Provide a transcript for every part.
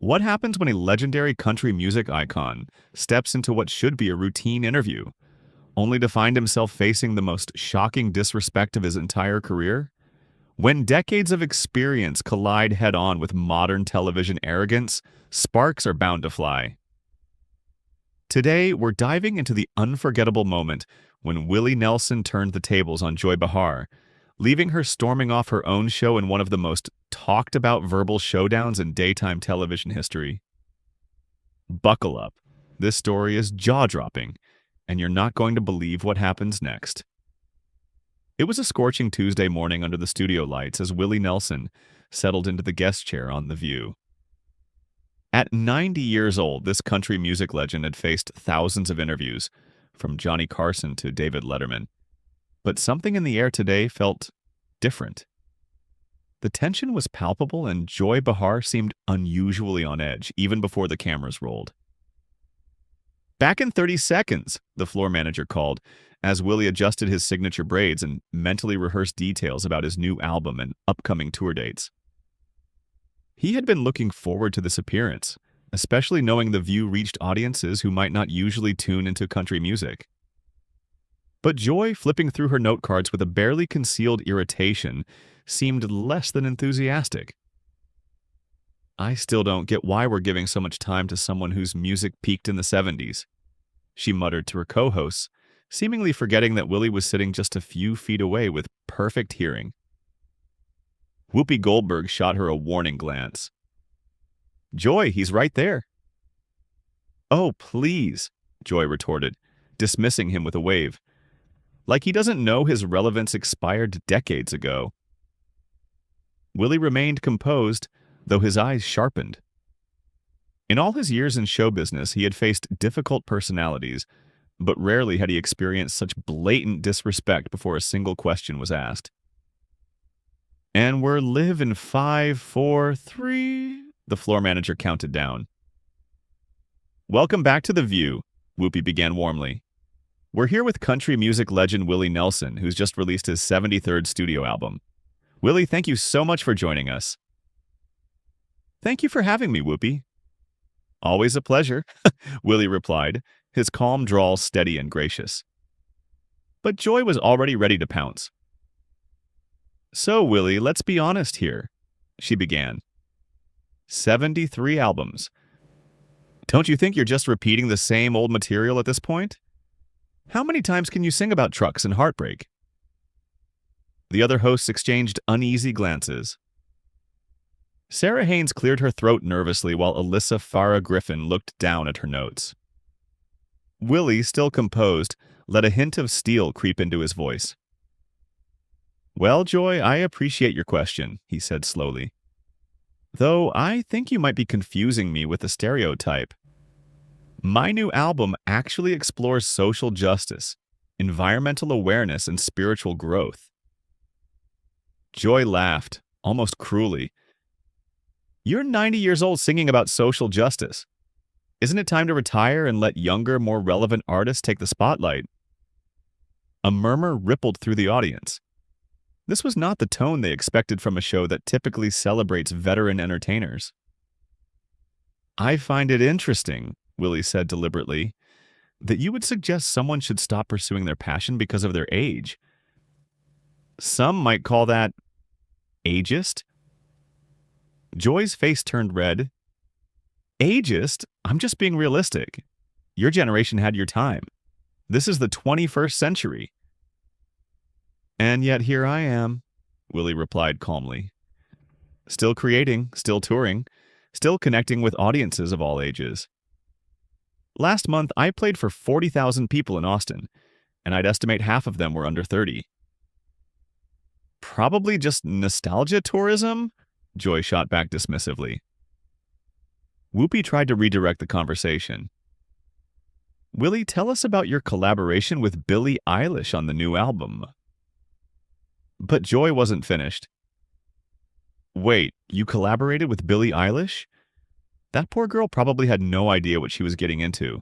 What happens when a legendary country music icon steps into what should be a routine interview, only to find himself facing the most shocking disrespect of his entire career? When decades of experience collide head-on with modern television arrogance, sparks are bound to fly. Today, we're diving into the unforgettable moment when Willie Nelson turned the tables on Joy Behar, leaving her storming off her own show in one of the most talked-about verbal showdowns in daytime television history. Buckle up. This story is jaw-dropping, and you're not going to believe what happens next. It was a scorching Tuesday morning under the studio lights as Willie Nelson settled into the guest chair on The View. At 90 years old, this country music legend had faced thousands of interviews, from Johnny Carson to David Letterman. But something in the air today felt different. The tension was palpable, and Joy Behar seemed unusually on edge, even before the cameras rolled. "Back in 30 seconds, the floor manager called, as Willie adjusted his signature braids and mentally rehearsed details about his new album and upcoming tour dates. He had been looking forward to this appearance, especially knowing The View reached audiences who might not usually tune into country music. But Joy, flipping through her note cards with a barely concealed irritation, seemed less than enthusiastic. "I still don't get why we're giving so much time to someone whose music peaked in the 70s, she muttered to her co-hosts, seemingly forgetting that Willie was sitting just a few feet away with perfect hearing. Whoopi Goldberg shot her a warning glance. "Joy, he's right there." "Oh, please," Joy retorted, dismissing him with a wave. Like he doesn't know his relevance expired decades ago. Willie remained composed, though his eyes sharpened. In all his years in show business, he had faced difficult personalities, but rarely had he experienced such blatant disrespect before a single question was asked. "And we're live in 5, 4, 3, the floor manager counted down. "Welcome back to The View," Whoopi began warmly. "We're here with country music legend Willie Nelson, who's just released his 73rd studio album. Willie, thank you so much for joining us." "Thank you for having me, Whoopi." "Always a pleasure," Willie replied, his calm drawl steady and gracious. But Joy was already ready to pounce. "So, Willie, let's be honest here," she began. 73 albums. Don't you think you're just repeating the same old material at this point? How many times can you sing about trucks and heartbreak?" The other hosts exchanged uneasy glances. Sarah Haynes cleared her throat nervously while Alyssa Farah Griffin looked down at her notes. Willie, still composed, let a hint of steel creep into his voice. "Well, Joy, I appreciate your question," he said slowly. "Though I think you might be confusing me with a stereotype. My new album actually explores social justice, environmental awareness, and spiritual growth." Joy laughed, almost cruelly. "You're 90 years old singing about social justice. Isn't it time to retire and let younger, more relevant artists take the spotlight?" A murmur rippled through the audience. This was not the tone they expected from a show that typically celebrates veteran entertainers. "I find it interesting," Willie said deliberately, "that you would suggest someone should stop pursuing their passion because of their age. Some might call that ageist." Joy's face turned red. "Ageist? I'm just being realistic. Your generation had your time. This is the 21st century. "And yet here I am," Willie replied calmly. "Still creating, still touring, still connecting with audiences of all ages. Last month, I played for 40,000 people in Austin, and I'd estimate half of them were under 30. "Probably just nostalgia tourism?" Joy shot back dismissively. Whoopi tried to redirect the conversation. "Willie, tell us about your collaboration with Billie Eilish on the new album." But Joy wasn't finished. "Wait, you collaborated with Billie Eilish? That poor girl probably had no idea what she was getting into.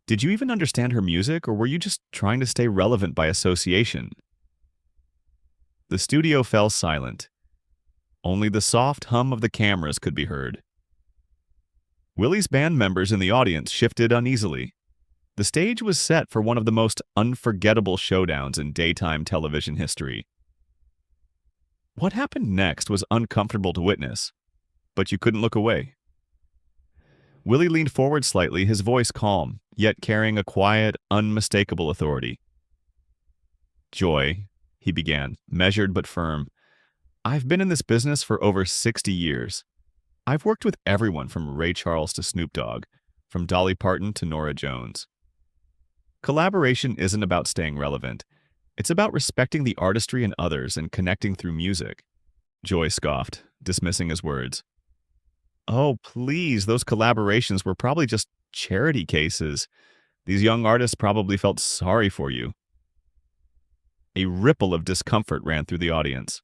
Did you even understand her music, or were you just trying to stay relevant by association?" The studio fell silent. Only the soft hum of the cameras could be heard. Willie's band members in the audience shifted uneasily. The stage was set for one of the most unforgettable showdowns in daytime television history. What happened next was uncomfortable to witness, but you couldn't look away. Willie leaned forward slightly, his voice calm, yet carrying a quiet, unmistakable authority. "Joy," he began, measured but firm, "I've been in this business for over 60 years. I've worked with everyone from Ray Charles to Snoop Dogg, from Dolly Parton to Norah Jones. Collaboration isn't about staying relevant. It's about respecting the artistry in others and connecting through music." Joy scoffed, dismissing his words. "Oh, please, those collaborations were probably just charity cases. These young artists probably felt sorry for you." A ripple of discomfort ran through the audience.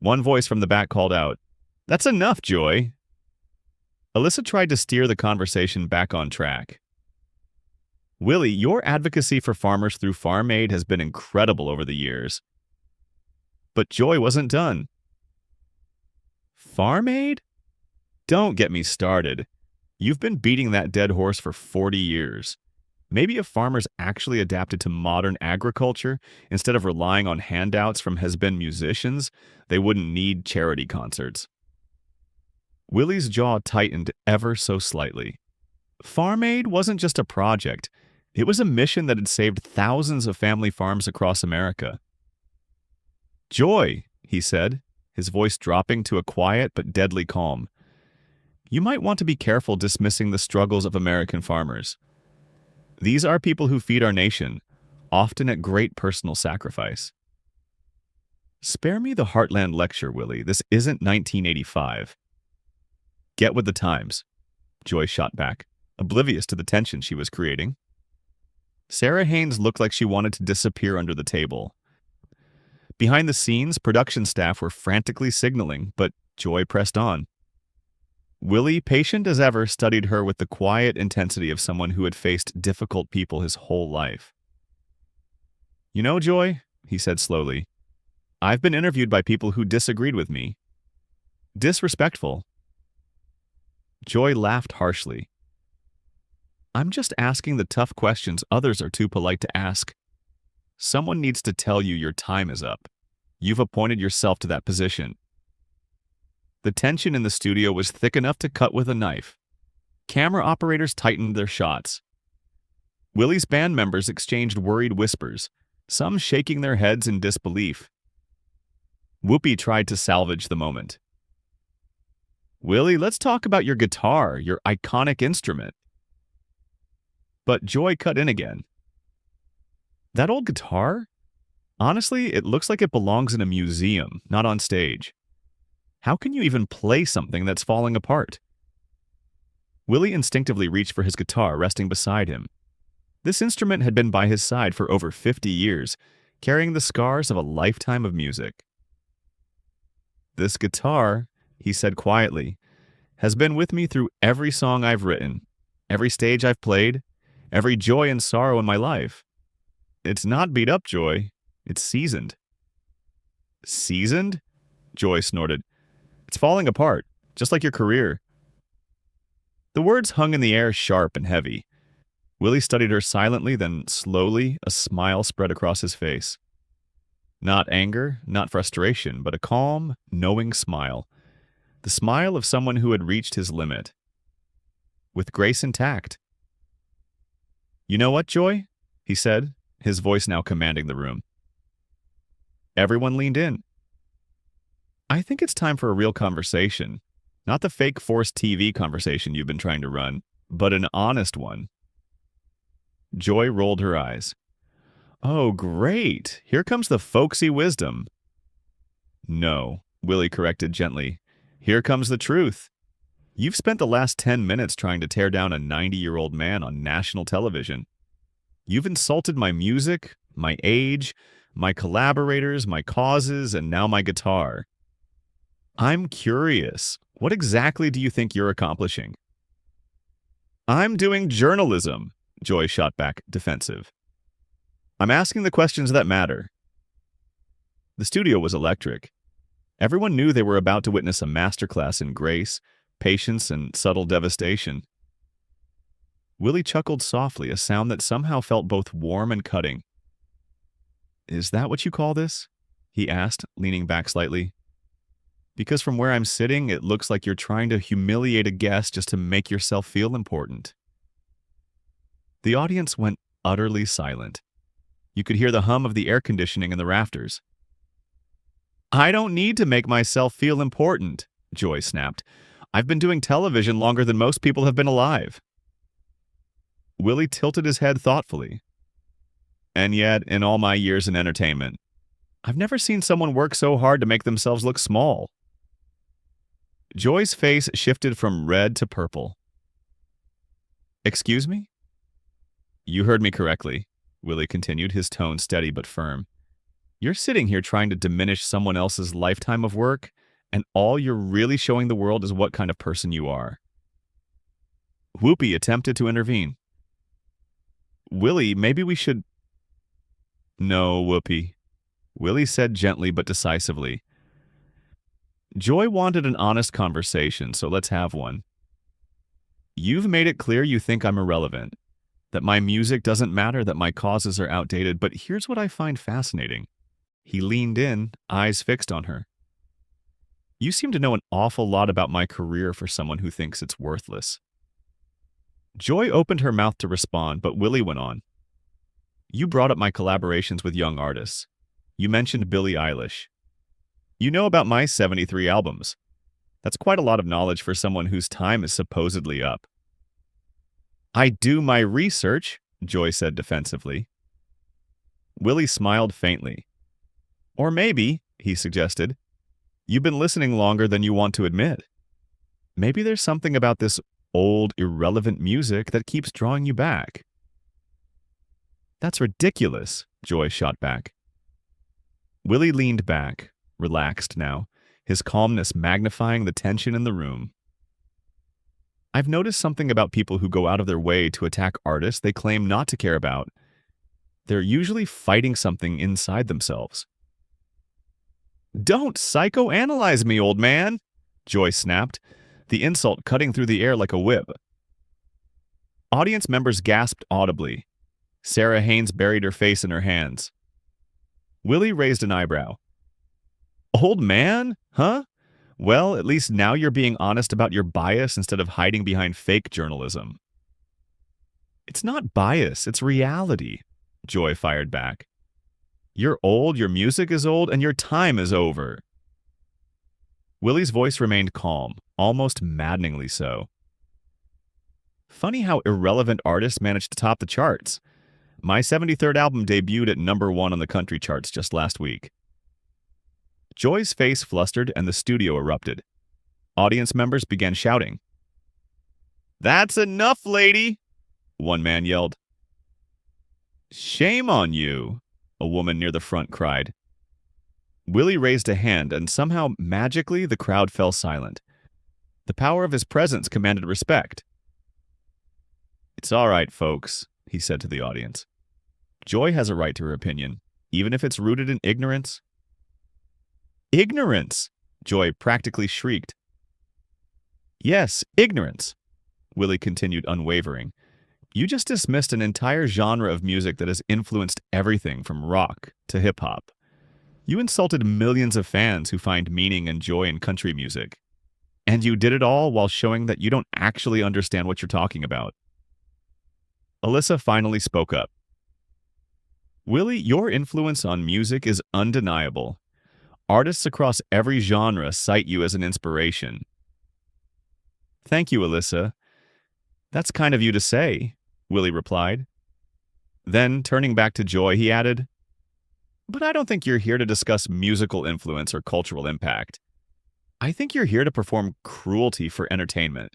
One voice from the back called out, "That's enough, Joy." Alyssa tried to steer the conversation back on track. "Willie, your advocacy for farmers through Farm Aid has been incredible over the years." But Joy wasn't done. "Farm Aid? Don't get me started. You've been beating that dead horse for 40 years. Maybe if farmers actually adapted to modern agriculture instead of relying on handouts from has-been musicians, they wouldn't need charity concerts." Willie's jaw tightened ever so slightly. Farm Aid wasn't just a project. It was a mission that had saved thousands of family farms across America. "Joy," he said, his voice dropping to a quiet but deadly calm, "you might want to be careful dismissing the struggles of American farmers. These are people who feed our nation, often at great personal sacrifice." "Spare me the Heartland lecture, Willie. This isn't 1985. "Get with the times," Joy shot back, oblivious to the tension she was creating. Sarah Haynes looked like she wanted to disappear under the table. Behind the scenes, production staff were frantically signaling, but Joy pressed on. Willie, patient as ever, studied her with the quiet intensity of someone who had faced difficult people his whole life. "You know, Joy," he said slowly, "I've been interviewed by people who disagreed with me. Disrespectful." Joy laughed harshly. "I'm just asking the tough questions others are too polite to ask. Someone needs to tell you your time is up. You've appointed yourself to that position." The tension in the studio was thick enough to cut with a knife. Camera operators tightened their shots. Willie's band members exchanged worried whispers, some shaking their heads in disbelief. Whoopi tried to salvage the moment. "Willie, let's talk about your guitar, your iconic instrument." But Joy cut in again. "That old guitar? Honestly, it looks like it belongs in a museum, not on stage. How can you even play something that's falling apart?" Willie instinctively reached for his guitar resting beside him. This instrument had been by his side for over 50 years, carrying the scars of a lifetime of music. "This guitar," he said quietly, "has been with me through every song I've written, every stage I've played, every joy and sorrow in my life. It's not beat up, Joy. It's seasoned." "Seasoned?" Joy snorted. "It's falling apart, just like your career." The words hung in the air sharp and heavy. Willie studied her silently, then slowly a smile spread across his face. Not anger, not frustration, but a calm, knowing smile. The smile of someone who had reached his limit. With grace intact. "You know what, Joy?" he said, his voice now commanding the room. Everyone leaned in. "I think it's time for a real conversation. Not the fake forced TV conversation you've been trying to run, but an honest one." Joy rolled her eyes. "Oh, great. Here comes the folksy wisdom." "No," Willie corrected gently. "Here comes the truth. You've spent the last 10 minutes trying to tear down a 90-year-old man on national television. You've insulted my music, my age, my collaborators, my causes, and now my guitar. I'm curious. What exactly do you think you're accomplishing?" "I'm doing journalism," Joy shot back, defensive. "I'm asking the questions that matter." The studio was electric. Everyone knew they were about to witness a masterclass in grace, patience, and subtle devastation. Willie chuckled softly, a sound that somehow felt both warm and cutting. "Is that what you call this?" he asked, leaning back slightly. "Because from where I'm sitting, it looks like you're trying to humiliate a guest just to make yourself feel important." The audience went utterly silent. You could hear the hum of the air conditioning in the rafters. "I don't need to make myself feel important," Joy snapped. "I've been doing television longer than most people have been alive." Willie tilted his head thoughtfully. "And yet, in all my years in entertainment, I've never seen someone work so hard to make themselves look small." Joy's face shifted from red to purple. "Excuse me?" "You heard me correctly," Willie continued, his tone steady but firm. "You're sitting here trying to diminish someone else's lifetime of work, and all you're really showing the world is what kind of person you are." Whoopi attempted to intervene. "Willie, maybe we should—" "No, Whoopi," Willie said gently but decisively. "Joy wanted an honest conversation, so let's have one. You've made it clear you think I'm irrelevant, that my music doesn't matter, that my causes are outdated, but here's what I find fascinating." He leaned in, eyes fixed on her. "You seem to know an awful lot about my career for someone who thinks it's worthless." Joy opened her mouth to respond, but Willie went on. "You brought up my collaborations with young artists. You mentioned Billie Eilish. You know about my 73 albums. That's quite a lot of knowledge for someone whose time is supposedly up." "I do my research," Joy said defensively. Willie smiled faintly. "Or maybe," he suggested, "you've been listening longer than you want to admit. Maybe there's something about this old, irrelevant music that keeps drawing you back." "That's ridiculous," Joy shot back. Willie leaned back, relaxed now, his calmness magnifying the tension in the room. "I've noticed something about people who go out of their way to attack artists they claim not to care about. They're usually fighting something inside themselves." "Don't psychoanalyze me, old man," Joy snapped, the insult cutting through the air like a whip. Audience members gasped audibly. Sarah Haynes buried her face in her hands. Willie raised an eyebrow. "Old man? Huh? Well, at least now you're being honest about your bias instead of hiding behind fake journalism." "It's not bias, it's reality," Joy fired back. "You're old, your music is old, and your time is over." Willie's voice remained calm, almost maddeningly so. "Funny how irrelevant artists manage to top the charts. My 73rd album debuted at #1 on the country charts just last week." Joy's face flustered and the studio erupted. Audience members began shouting. "That's enough, lady!" one man yelled. "Shame on you!" a woman near the front cried. Willie raised a hand, and somehow, magically, the crowd fell silent. The power of his presence commanded respect. "It's all right, folks," he said to the audience. "Joy has a right to her opinion, even if it's rooted in ignorance." "Ignorance!" Joy practically shrieked. "Yes, ignorance," Willie continued unwavering. "You just dismissed an entire genre of music that has influenced everything from rock to hip-hop. You insulted millions of fans who find meaning and joy in country music. And you did it all while showing that you don't actually understand what you're talking about." Alyssa finally spoke up. "Willie, your influence on music is undeniable. Artists across every genre cite you as an inspiration." "Thank you, Alyssa. That's kind of you to say," Willie replied. Then, turning back to Joy, he added, "But I don't think you're here to discuss musical influence or cultural impact. I think you're here to perform cruelty for entertainment."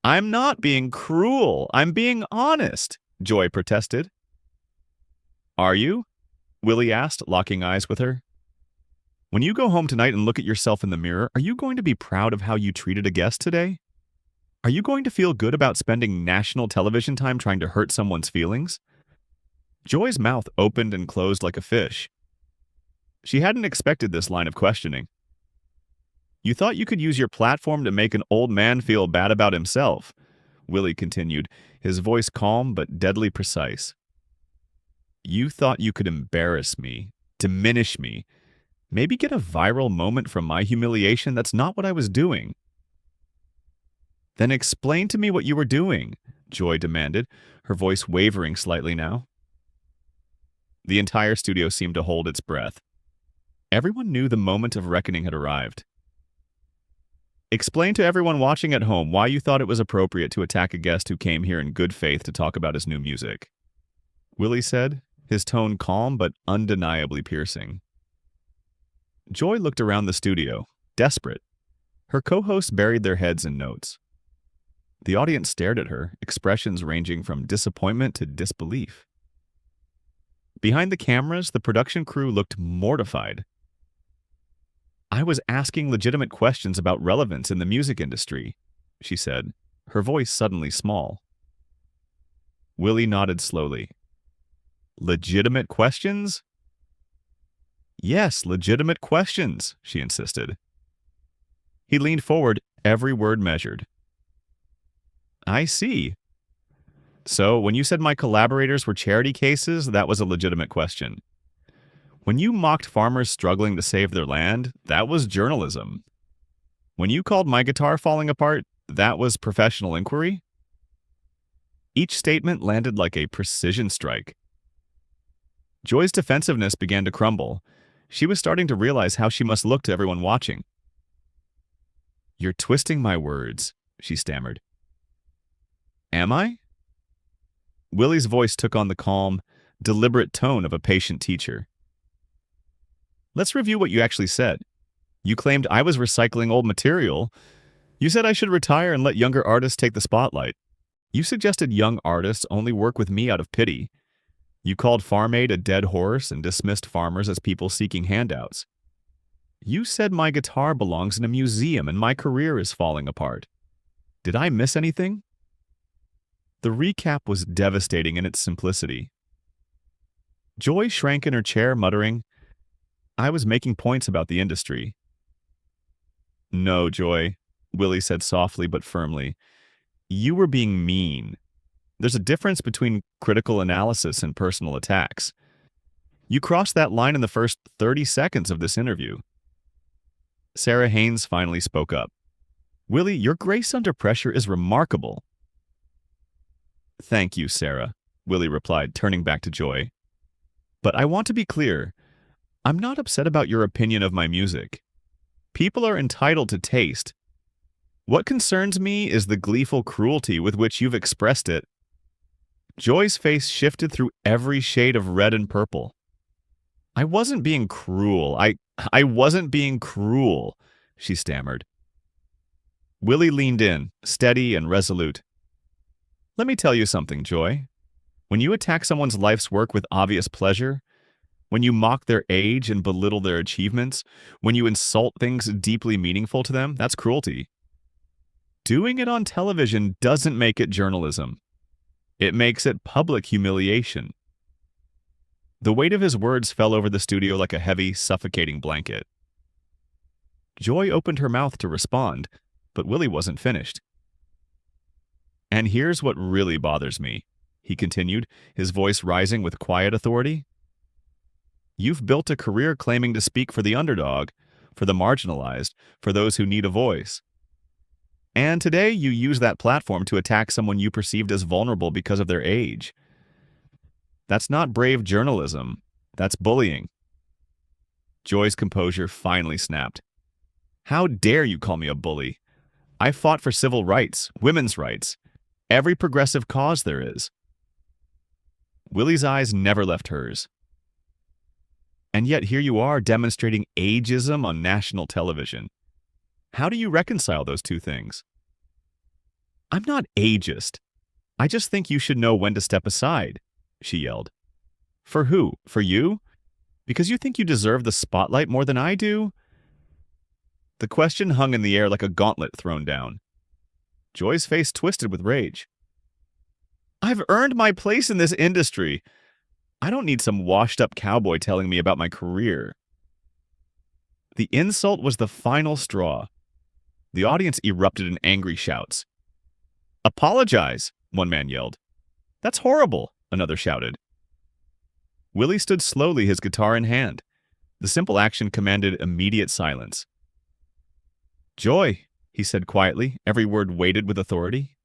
"I'm not being cruel. I'm being honest," Joy protested. "Are you?" Willie asked, locking eyes with her. "When you go home tonight and look at yourself in the mirror, are you going to be proud of how you treated a guest today? Are you going to feel good about spending national television time trying to hurt someone's feelings?" Joy's mouth opened and closed like a fish. She hadn't expected this line of questioning. You thought you could use your platform to make an old man feel bad about himself, Willie continued, his voice calm but deadly precise. You thought you could embarrass me, diminish me, maybe get a viral moment from my humiliation. That's not what I was doing. Then explain to me what you were doing, Joy demanded, her voice wavering slightly now. The entire studio seemed to hold its breath. Everyone knew the moment of reckoning had arrived. Explain to everyone watching at home why you thought it was appropriate to attack a guest who came here in good faith to talk about his new music, Willie said, his tone calm but undeniably piercing. Joy looked around the studio, desperate. Her co-hosts buried their heads in notes. The audience stared at her, expressions ranging from disappointment to disbelief. Behind the cameras, the production crew looked mortified. I was asking legitimate questions about relevance in the music industry, she said, her voice suddenly small. Willie nodded slowly. Legitimate questions? Yes, legitimate questions, she insisted. He leaned forward, every word measured. I see. So, when you said my collaborators were charity cases, that was a legitimate question. When you mocked farmers struggling to save their land, that was journalism. When you called my guitar falling apart, that was professional inquiry? Each statement landed like a precision strike. Joy's defensiveness began to crumble. She was starting to realize how she must look to everyone watching. You're twisting my words, she stammered. Am I? Willie's voice took on the calm, deliberate tone of a patient teacher. Let's review what you actually said. You claimed I was recycling old material. You said I should retire and let younger artists take the spotlight. You suggested young artists only work with me out of pity. You called Farm Aid a dead horse and dismissed farmers as people seeking handouts. You said my guitar belongs in a museum and my career is falling apart. Did I miss anything? The recap was devastating in its simplicity. Joy shrank in her chair, muttering, I was making points about the industry. No, Joy, Willie said softly but firmly. You were being mean. There's a difference between critical analysis and personal attacks. You crossed that line in the first 30 seconds of this interview. Sarah Haynes finally spoke up. Willie, your grace under pressure is remarkable. Thank you, Sarah, Willie replied, turning back to Joy. But I want to be clear. I'm not upset about your opinion of my music. People are entitled to taste. What concerns me is the gleeful cruelty with which you've expressed it. Joy's face shifted through every shade of red and purple. I wasn't being cruel. I wasn't being cruel, she stammered. Willie leaned in, steady and resolute. Let me tell you something, Joy. When you attack someone's life's work with obvious pleasure, when you mock their age and belittle their achievements, when you insult things deeply meaningful to them, that's cruelty. Doing it on television doesn't make it journalism. It makes it public humiliation. The weight of his words fell over the studio like a heavy, suffocating blanket. Joy opened her mouth to respond, but Willie wasn't finished. And here's what really bothers me, he continued, his voice rising with quiet authority. You've built a career claiming to speak for the underdog, for the marginalized, for those who need a voice. And today you use that platform to attack someone you perceived as vulnerable because of their age. That's not brave journalism. That's bullying. Joy's composure finally snapped. How dare you call me a bully? I fought for civil rights, women's rights, every progressive cause there is. Willie's eyes never left hers. And yet here you are demonstrating ageism on national television. How do you reconcile those two things? I'm not ageist. I just think you should know when to step aside, she yelled. For who? For you? Because you think you deserve the spotlight more than I do? The question hung in the air like a gauntlet thrown down. Joy's face twisted with rage. I've earned my place in this industry. I don't need some washed-up cowboy telling me about my career. The insult was the final straw. The audience erupted in angry shouts. "Apologize," one man yelled. "That's horrible," another shouted. Willie stood slowly, his guitar in hand. The simple action commanded immediate silence. "Joy," he said quietly, every word weighted with authority.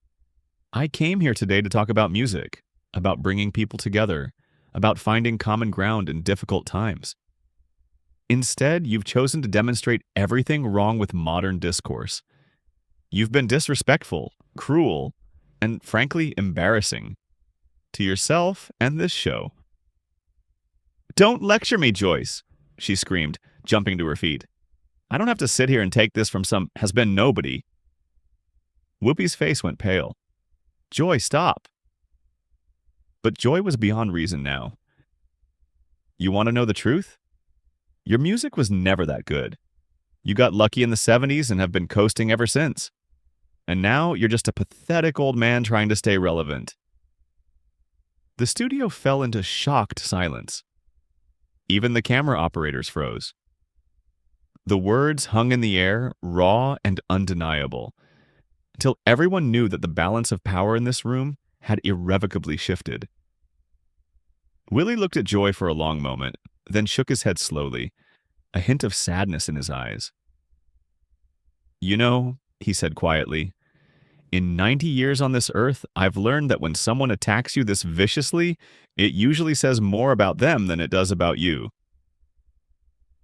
"I came here today to talk about music, about bringing people together, about finding common ground in difficult times. Instead, you've chosen to demonstrate everything wrong with modern discourse. You've been disrespectful, cruel, and frankly embarrassing to yourself and this show." "Don't lecture me, Joyce," she screamed, jumping to her feet. "I don't have to sit here and take this from some has-been nobody." Whoopi's face went pale. "Joy, stop." But Joy was beyond reason now. "You want to know the truth? Your music was never that good. You got lucky in the 70s and have been coasting ever since. And now you're just a pathetic old man trying to stay relevant." The studio fell into shocked silence. Even the camera operators froze. The words hung in the air, raw and undeniable, until everyone knew that the balance of power in this room had irrevocably shifted. Willie looked at Joy for a long moment, then shook his head slowly, a hint of sadness in his eyes. "You know," he said quietly, "in 90 years on this earth, I've learned that when someone attacks you this viciously, it usually says more about them than it does about you."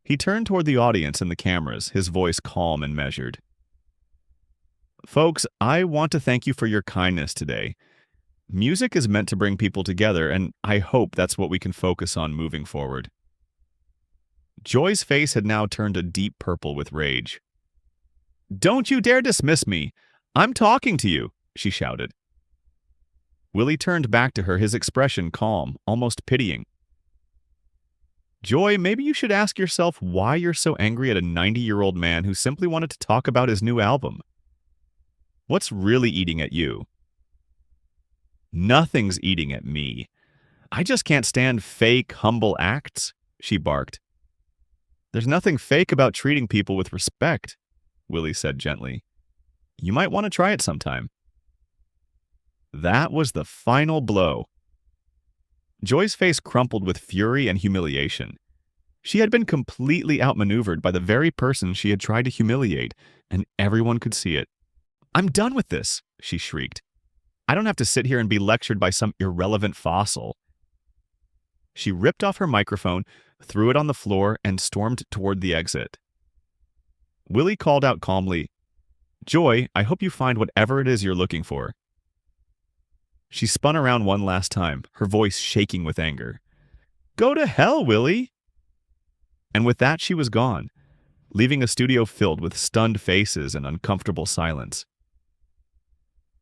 He turned toward the audience and the cameras, his voice calm and measured. "Folks, I want to thank you for your kindness today. Music is meant to bring people together, and I hope that's what we can focus on moving forward." Joy's face had now turned a deep purple with rage. "Don't you dare dismiss me! I'm talking to you!" she shouted. Willie turned back to her, his expression calm, almost pitying. "Joy, maybe you should ask yourself why you're so angry at a 90-year-old man who simply wanted to talk about his new album. What's really eating at you?" "Nothing's eating at me. I just can't stand fake, humble acts," she barked. "There's nothing fake about treating people with respect," Willie said gently. "You might want to try it sometime." That was the final blow. Joy's face crumpled with fury and humiliation. She had been completely outmaneuvered by the very person she had tried to humiliate, and everyone could see it. "I'm done with this," she shrieked. "I don't have to sit here and be lectured by some irrelevant fossil." She ripped off her microphone, threw it on the floor, and stormed toward the exit. Willie called out calmly, "Joy, I hope you find whatever it is you're looking for." She spun around one last time, her voice shaking with anger. "Go to hell, Willie!" And with that, she was gone, leaving a studio filled with stunned faces and uncomfortable silence.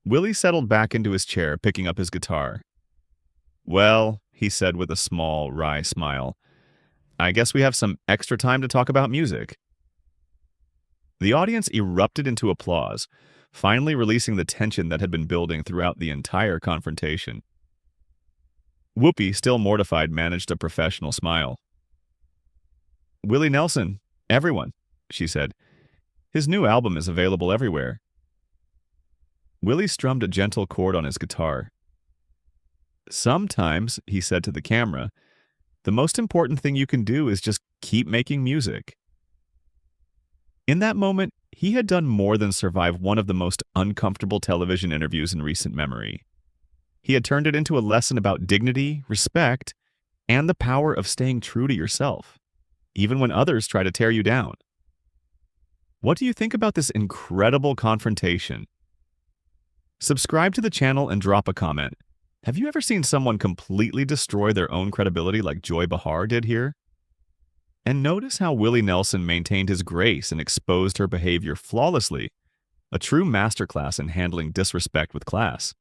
Willie settled back into his chair, picking up his guitar. "Well," he said with a small, wry smile, "I guess we have some extra time to talk about music." The audience erupted into applause, finally releasing the tension that had been building throughout the entire confrontation. Whoopi, still mortified, managed a professional smile. "Willie Nelson, everyone," she said. "His new album is available everywhere." Willie strummed a gentle chord on his guitar. "Sometimes," he said to the camera, "the most important thing you can do is just keep making music." In that moment, he had done more than survive one of the most uncomfortable television interviews in recent memory. He had turned it into a lesson about dignity, respect, and the power of staying true to yourself, even when others try to tear you down. What do you think about this incredible confrontation? Subscribe to the channel and drop a comment. Have you ever seen someone completely destroy their own credibility like Joy Behar did here? And notice how Willie Nelson maintained his grace and exposed her behavior flawlessly, a true masterclass in handling disrespect with class.